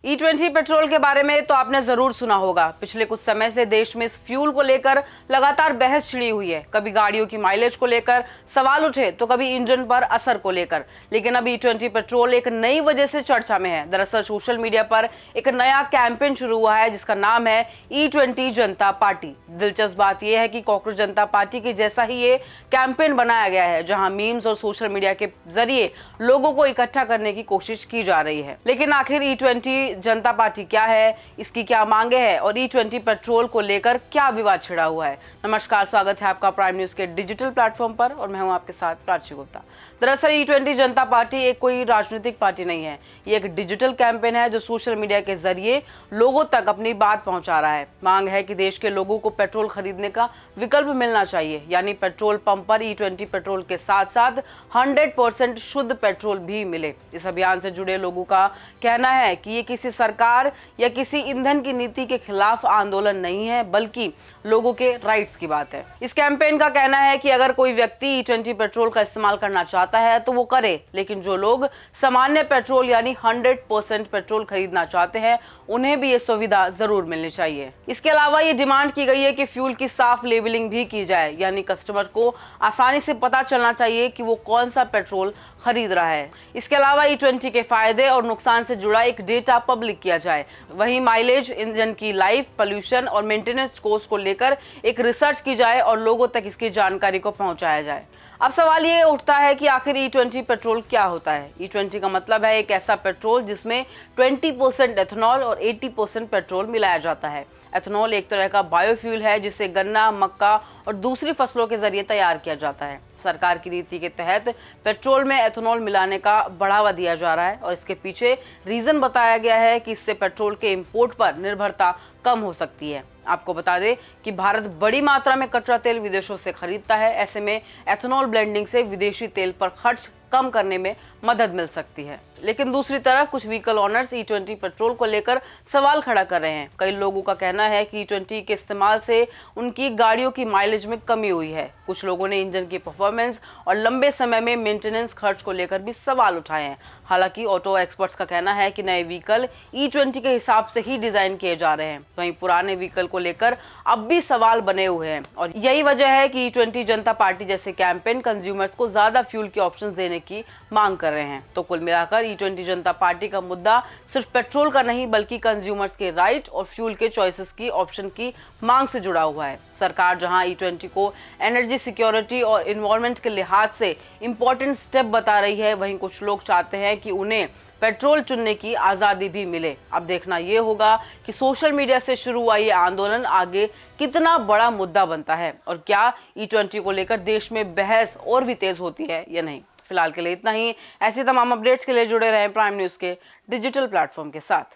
E20 petrol के बारे में तो आपने जरूर सुना होगा। पिछले कुछ समय से देश में इस फ्यूल को लेकर लगातार बहस छिड़ी हुई है। कभी गाड़ियों की माइलेज को लेकर सवाल उठे तो कभी इंजन पर असर को लेकर। लेकिन अब E20 पेट्रोल एक नई वजह से चर्चा में है। दरअसल सोशल मीडिया पर एक नया कैंपेन शुरू हुआ है जिसका नाम है E20 जनता पार्टी। दिलचस्प बात यह है कि कॉकरोच जनता पार्टी के जैसा ही ये कैंपेन बनाया गया है, जहां मीम्स और सोशल मीडिया के जरिए लोगों को इकट्ठा करने की कोशिश की जा रही है। लेकिन आखिर E20 जनता पार्टी क्या है, इसकी क्या मांगे हैं और E20 पेट्रोल को लेकर क्या विवाद छिड़ा हुआ है। नमस्कार, स्वागत है आपका प्राइम न्यूज के डिजिटल प्लेटफॉर्म पर और मैं हूं आपके साथ प्राची गुप्ता। दरअसल E20 जनता पार्टी एक कोई राजनीतिक पार्टी नहीं है, ये एक डिजिटल कैंपेन है जो सोशल मीडिया के जरिए लोगों तक अपनी बात पहुंचा रहा है। मांग है कि देश के लोगों को पेट्रोल खरीदने का विकल्प मिलना चाहिए, यानी पेट्रोल पंप पर E20 पेट्रोल के साथ साथ 100% शुद्ध पेट्रोल भी मिले। इस अभियान से जुड़े लोगों का कहना है कि ये किसी सरकार या किसी ईंधन की नीति के खिलाफ आंदोलन नहीं है, बल्कि लोगों के राइट्स की बात है। इस कैंपेन का कहना है कि अगर कोई व्यक्ति E20 पेट्रोल का इस्तेमाल करना चाहता है तो वो करे, लेकिन जो लोग सामान्य पेट्रोल यानी 100% पेट्रोल खरीदना चाहते हैं उन्हें भी ये सुविधा जरूर मिलनी चाहिए। इसके अलावा ये डिमांड की गई है कि फ्यूल की साफ लेबलिंग भी की जाए, यानी कस्टमर को आसानी से पता चलना चाहिए कि वो कौन सा पेट्रोल खरीद रहा है। इसके अलावा E20 के फायदे और नुकसान से जुड़ा एक डेटा पब्लिक किया जाए। वहीं माइलेज, इंजन की लाइफ, पोल्यूशन और मेंटेनेंस कॉस्ट को लेकर एक रिसर्च की जाए और लोगों तक इसकी जानकारी को पहुंचाया जाए। अब सवाल ये उठता है कि आखिर E20 पेट्रोल क्या होता है। E20 का मतलब है एक ऐसा पेट्रोल जिसमें 20% एथेनॉल और 80% पेट्रोल मिलाया जाता है। एथेनॉल एक तरह का बायोफ्यूल है जिसे गन्ना, मक्का और दूसरी फसलों के जरिए तैयार किया जाता है। सरकार की नीति के तहत पेट्रोल में एथेनॉल मिलाने का बढ़ावा दिया जा रहा है और इसके पीछे रीजन बताया गया है कि इससे पेट्रोल के इंपोर्ट पर निर्भरता कम हो सकती है। आपको बता दें कि भारत बड़ी मात्रा में कच्चा तेल विदेशों से खरीदता है। ऐसे में एथेनॉल ब्लेंडिंग से विदेशी तेल पर खर्च कम करने में मदद मिल सकती है। लेकिन दूसरी तरफ कुछ व्हीकल ओनर्स E20 पेट्रोल को लेकर सवाल खड़ा कर रहे हैं। कई लोगों का कहना है कि E20 के इस्तेमाल से उनकी गाड़ियों की माइलेज में कमी हुई है। कुछ लोगों ने इंजन की परफॉर्मेंस और लंबे समय में मेंटेनेंस खर्च को लेकर भी सवाल उठाए हैं। हालांकि ऑटो एक्सपर्ट्स का कहना है कि नए व्हीकल E20 के हिसाब से ही डिजाइन किए जा रहे हैं। वहीं पुराने व्हीकल को लेकर अब भी सवाल बने हुए हैं और यही वजह है कि E20 जनता पार्टी जैसे कैंपेन कंज्यूमर्स को ज्यादा फ्यूल के ऑप्शन देने की मांग कर रहे हैं। तो कुल मिलाकर E20 जनता पार्टी का मुद्दा सिर्फ पेट्रोल का नहीं, बल्कि कंज्यूमर्स के राइट और फ्यूल के चॉइसेस की ऑप्शन की मांग से जुड़ा हुआ है। सरकार जहां E20 को एनर्जी सिक्योरिटी और एनवायरनमेंट के लिहाज से इंपॉर्टेंट स्टेप बता रही है, वहीं कुछ लोग चाहते हैं कि उन्हें पेट्रोल चुनने की आजादी भी मिले। अब देखना यह होगा कि सोशल मीडिया से शुरू हुआ ये आंदोलन आगे कितना बड़ा मुद्दा बनता है और क्या E20 को लेकर देश में बहस और भी तेज होती है या नहीं। फिलहाल के लिए इतना ही। ऐसी तमाम अपडेट्स के लिए जुड़े रहें प्राइम न्यूज के डिजिटल प्लेटफॉर्म के साथ।